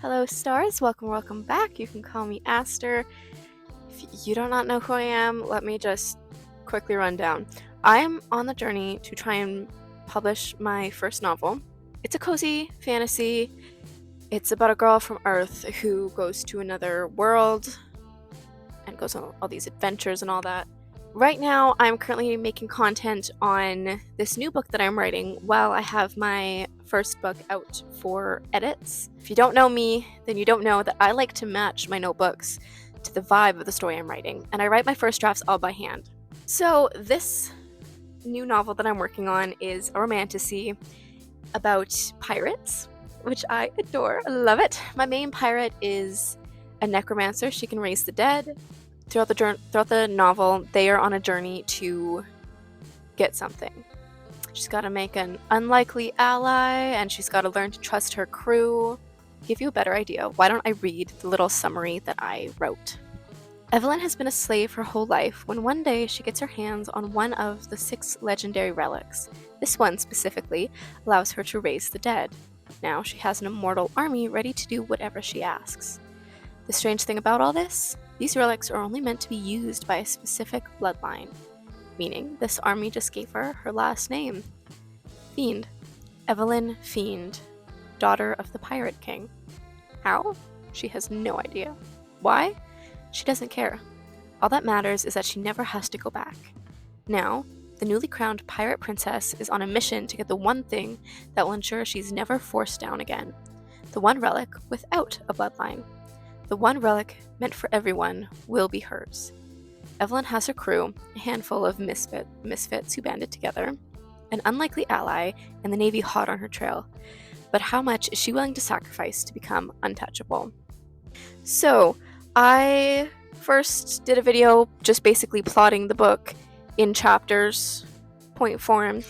Hello stars, welcome back. You can call me Aster. If you do not know who I am, let me just quickly run down. I'm on the journey to try and publish my first novel. It's a cozy fantasy. It's about a girl from Earth who goes to another world and goes on all these adventures and all that. Right now, I'm currently making content on this new book that I'm writing while I have my first book out for edits. If you don't know me, then you don't know that I like to match my notebooks to the vibe of the story I'm writing, and I write my first drafts all by hand. So this new novel that I'm working on is a romantasy about pirates, which I adore. I love it. My main pirate is a necromancer. She can raise the dead. Throughout the novel, they are on a journey to get something. She's got to make an unlikely ally, and she's got to learn to trust her crew. To give you a better idea, why don't I read the little summary that I wrote? Evelyn has been a slave her whole life when one day she gets her hands on one of the 6 legendary relics. This one, specifically, allows her to raise the dead. Now she has an immortal army ready to do whatever she asks. The strange thing about all this? These relics are only meant to be used by a specific bloodline, meaning this army just gave her her last name. Fiend. Evelyn Fiend, daughter of the Pirate King. How? She has no idea. Why? She doesn't care. All that matters is that she never has to go back. Now, the newly crowned pirate princess is on a mission to get the one thing that will ensure she's never forced down again. The one relic without a bloodline. The one relic meant for everyone will be hers. Evelyn has her crew, a handful of misfits who banded together, an unlikely ally, and the Navy hot on her trail. But how much is she willing to sacrifice to become untouchable? So, I first did a video just basically plotting the book in chapters, point form,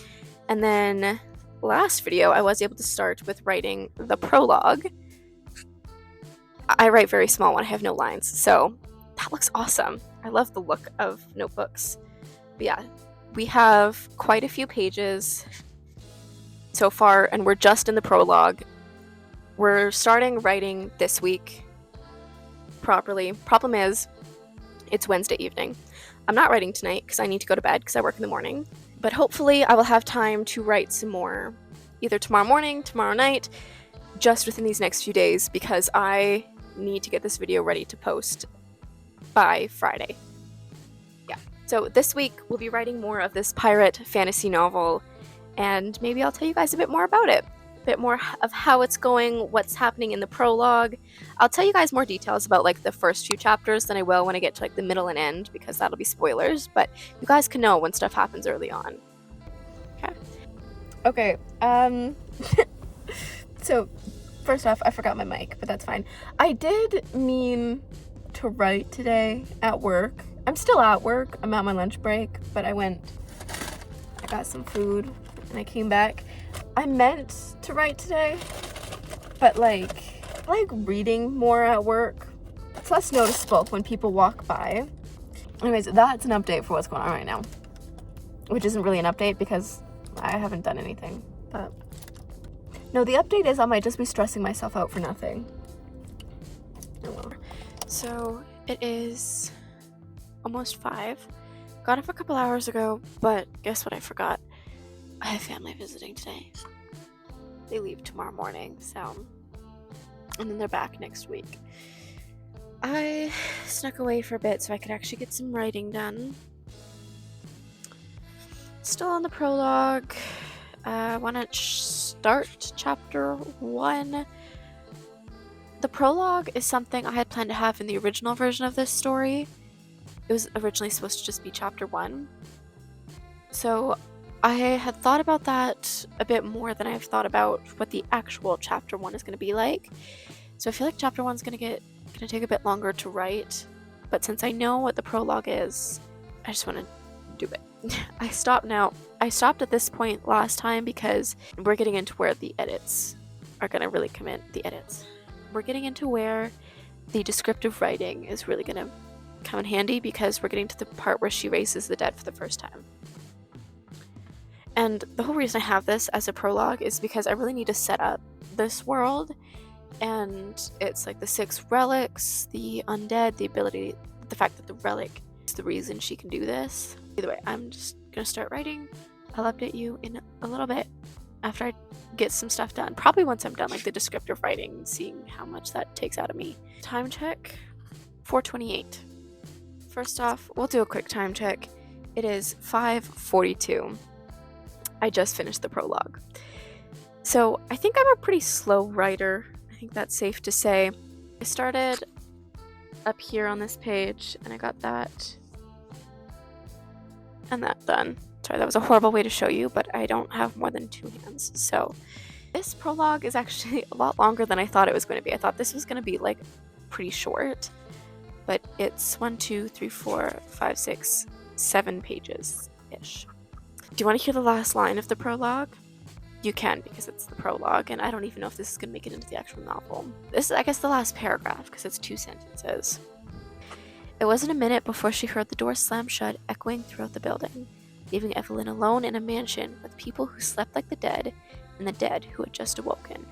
and then last video I was able to start with writing the prologue. I write very small when I have no lines, so that looks awesome. I love the look of notebooks. But yeah, we have quite a few pages so far, and we're just in the prologue. We're starting writing this week properly. Problem is, it's Wednesday evening. I'm not writing tonight because I need to go to bed because I work in the morning. But hopefully I will have time to write some more, either tomorrow morning, tomorrow night, just within these next few days, because I need to get this video ready to post by Friday. Yeah. So this week we'll be writing more of this pirate fantasy novel, and maybe I'll tell you guys a bit more about it. A bit more of how it's going, what's happening in the prologue. I'll tell you guys more details about like the first few chapters than I will when I get to like the middle and end, because that'll be spoilers, but you guys can know when stuff happens early on. Okay. So first off, I forgot my mic, but that's fine. I did mean to write today at work. I'm still at work. I'm at my lunch break, but I got some food, and I came back. I meant to write today, but I like reading more at work. It's less noticeable when people walk by. Anyways, that's an update for what's going on right now, which isn't really an update because I haven't done anything, but no, the update is I might just be stressing myself out for nothing. Oh well. So it is almost 5. Got up a couple hours ago, but guess what I forgot? I have family visiting today. They leave tomorrow morning, so, and then they're back next week. I snuck away for a bit so I could actually get some writing done. Still on the prologue. I want to start chapter 1. The prologue is something I had planned to have in the original version of this story. It was originally supposed to just be chapter 1. So I had thought about that a bit more than I've thought about what the actual chapter 1 is going to be like. So I feel like chapter 1 is going to take a bit longer to write. But since I know what the prologue is, I just want to do it. I stopped at this point last time because we're getting into where the edits are going to really come in. We're getting into where the descriptive writing is really going to come in handy, because we're getting to the part where she raises the dead for the first time. And the whole reason I have this as a prologue is because I really need to set up this world And it's like the 6 relics, the undead, the fact that the relic is the reason she can do this. Either way, I'm just gonna start writing. I'll update you in a little bit after I get some stuff done. Probably once I'm done, like the descriptive writing, seeing how much that takes out of me. Time check, 4:28. First off, we'll do a quick time check. It is 5:42. I just finished the prologue. So I think I'm a pretty slow writer. I think that's safe to say. I started up here on this page, and I got that and that done. Sorry, that was a horrible way to show you, but I don't have more than 2 hands. So this prologue is actually a lot longer than I thought it was going to be. I thought this was going to be like pretty short, but it's 1, 2, 3, 4, 5, 6, 7 pages-ish. Do you want to hear the last line of the prologue? You can, because it's the prologue, and I don't even know if this is going to make it into the actual novel. This is, I guess, the last paragraph, because it's 2 sentences. It wasn't a minute before she heard the door slam shut, echoing throughout the building, leaving Evelyn alone in a mansion with people who slept like the dead, and the dead who had just awoken.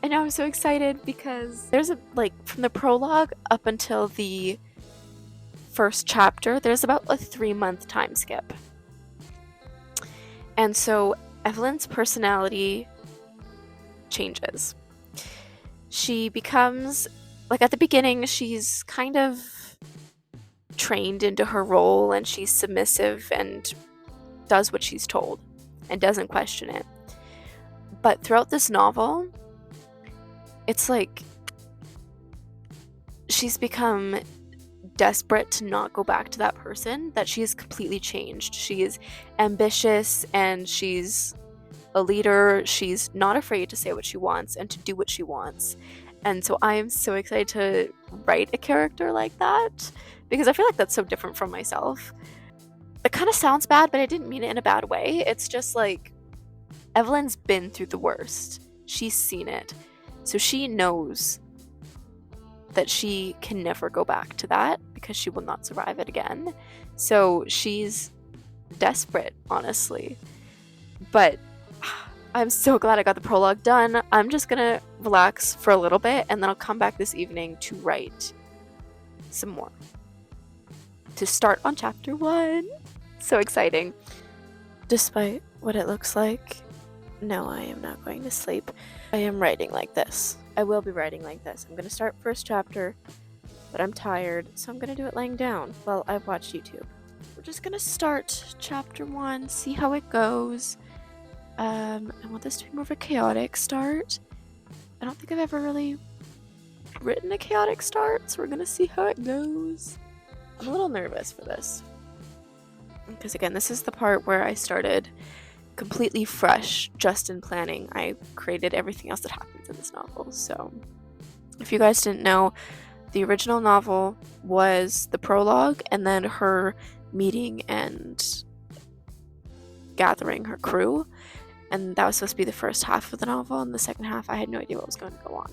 And I'm so excited because there's from the prologue up until the first chapter, there's about a 3-month time skip. And so Evelyn's personality changes. She becomes, at the beginning, she's kind of trained into her role, and she's submissive and does what she's told and doesn't question it. But throughout this novel, it's like she's become desperate to not go back to that person, that she has completely changed. She is ambitious, and she's a leader. She's not afraid to say what she wants and to do what she wants. And so I am so excited to write a character like that, because I feel like that's so different from myself. It kind of sounds bad, but I didn't mean it in a bad way. It's just like Evelyn's been through the worst. She's seen it. So she knows that she can never go back to that because she will not survive it again. So she's desperate, honestly. But I'm so glad I got the prologue done. I'm just gonna relax for a little bit, and then I'll come back this evening to write some more. To start on chapter 1. So exciting. Despite what it looks like, no, I am not going to sleep. I am writing like this. I will be writing like this. I'm going to start first chapter, but I'm tired, so I'm going to do it laying down while I watch YouTube. We're just going to start chapter 1, see how it goes. I want this to be more of a chaotic start. I don't think I've ever really written a chaotic start, so we're going to see how it goes. I'm a little nervous for this, because again, this is the part where I started completely fresh, just in planning. I created everything else that happens in this novel. So if you guys didn't know, the original novel was the prologue, and then her meeting and gathering her crew, and that was supposed to be the first half of the novel, and the second half I had no idea what was going to go on.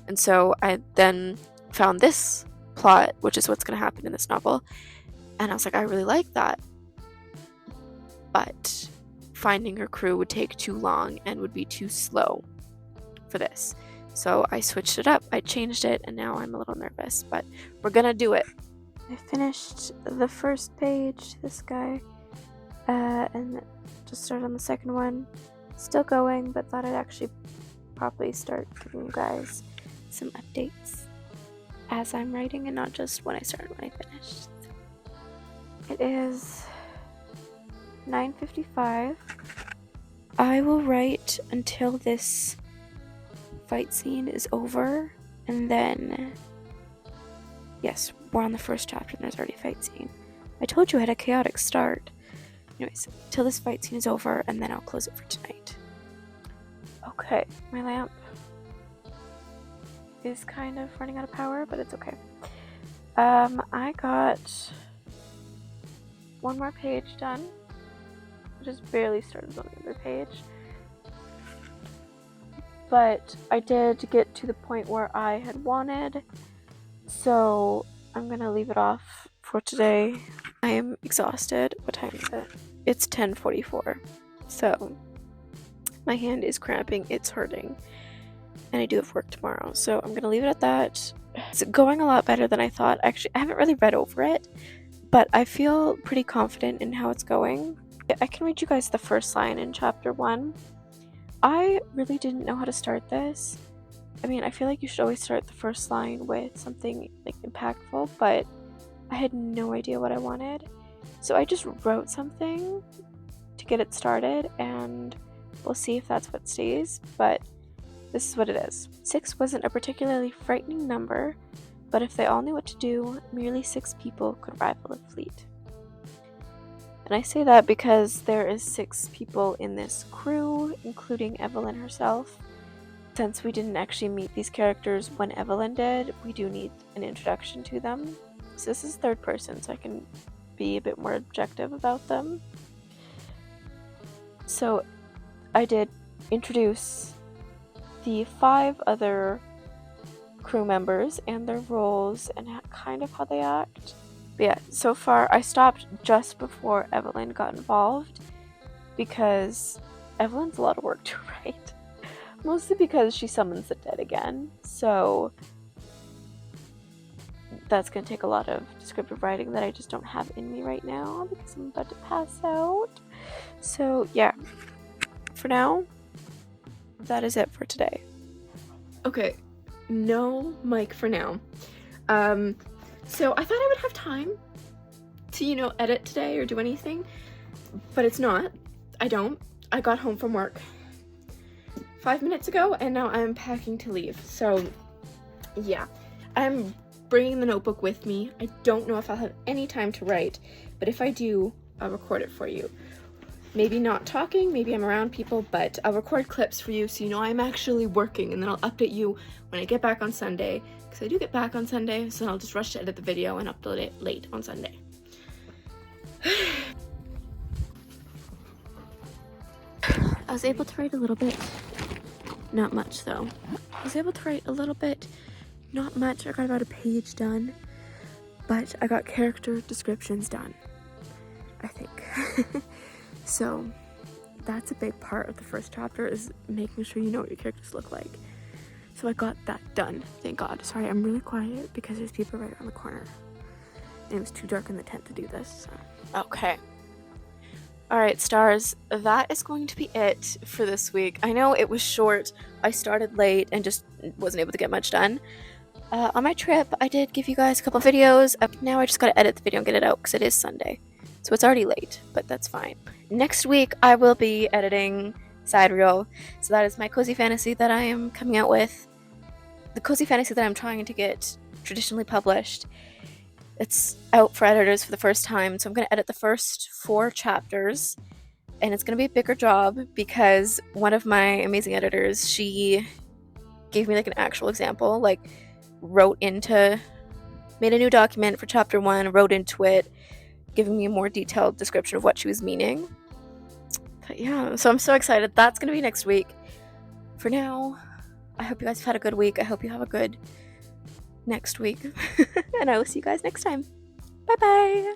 And so I then found this plot, which is what's going to happen in this novel, and I was like, I really like that, but finding her crew would take too long and would be too slow for this. So I switched it up, I changed it, and now I'm a little nervous, but we're gonna do it. I finished the first page, this guy, and just started on the second one. Still going, but thought I'd actually probably start giving you guys some updates as I'm writing, and not just when I started, when I finished. It is 9:55. I will write until this fight scene is over, and then, yes, we're on the first chapter and there's already a fight scene. I told you I had a chaotic start. Anyways, till this fight scene is over, and then I'll close it for tonight. Okay, my lamp is kind of running out of power, but it's okay. I got one more page done. Just barely started on the other page, but I did get to the point where I had wanted, so I'm gonna leave it off for today. I am exhausted. What time is it? It's 10:44, so my hand is cramping, it's hurting, and I do have work tomorrow, so I'm gonna leave it at that. It's going a lot better than I thought. Actually, I haven't really read over it, but I feel pretty confident in how it's going. I can read you guys the first line in chapter 1. I really didn't know how to start this. I mean, I feel like you should always start the first line with something like impactful, but I had no idea what I wanted. So I just wrote something to get it started, and we'll see if that's what stays, but this is what it is. 6 wasn't a particularly frightening number, but if they all knew what to do, merely 6 people could rival a fleet. And I say that because there is 6 people in this crew, including Evelyn herself. Since we didn't actually meet these characters when Evelyn did, we do need an introduction to them. So this is third person, so I can be a bit more objective about them. So I did introduce the 5 other crew members and their roles and kind of how they act. But yeah, so far I stopped just before Evelyn got involved because Evelyn's a lot of work to write. Mostly because she summons the dead again, so that's going to take a lot of descriptive writing that I just don't have in me right now because I'm about to pass out. So yeah, for now, that is it for today. Okay, no mic for now. So I thought I would have time to, edit today or do anything, but it's not. I don't. I got home from work 5 minutes ago, and now I'm packing to leave. So yeah, I'm bringing the notebook with me. I don't know if I'll have any time to write, but if I do, I'll record it for you. Maybe not talking, maybe I'm around people, but I'll record clips for you so you know I'm actually working, and then I'll update you when I get back on Sunday, because I do get back on Sunday, so I'll just rush to edit the video and upload it late on Sunday. I was able to write a little bit. Not much though. I was able to write a little bit, not much. I got about a page done, but I got character descriptions done, I think. So that's a big part of the first chapter, is making sure you know what your characters look like. So I got that done, thank God. Sorry, I'm really quiet because there's people right around the corner. And it was too dark in the tent to do this, so. Okay. Alright, stars, that is going to be it for this week. I know it was short. I started late and just wasn't able to get much done. On my trip, I did give you guys a couple videos. Now I just gotta edit the video and get it out because it is Sunday. So it's already late, but that's fine. Next week, I will be editing Sidereal. So that is my cozy fantasy that I am coming out with. The cozy fantasy that I'm trying to get traditionally published. It's out for editors for the first time, so I'm going to edit the first 4 chapters, and it's going to be a bigger job because one of my amazing editors, she gave me like an actual example, like made a new document for chapter 1, wrote into it, giving me a more detailed description of what she was meaning. But yeah, so I'm so excited. That's going to be next week. For now, I hope you guys have had a good week. I hope you have a good next week. And I will see you guys next time. Bye bye.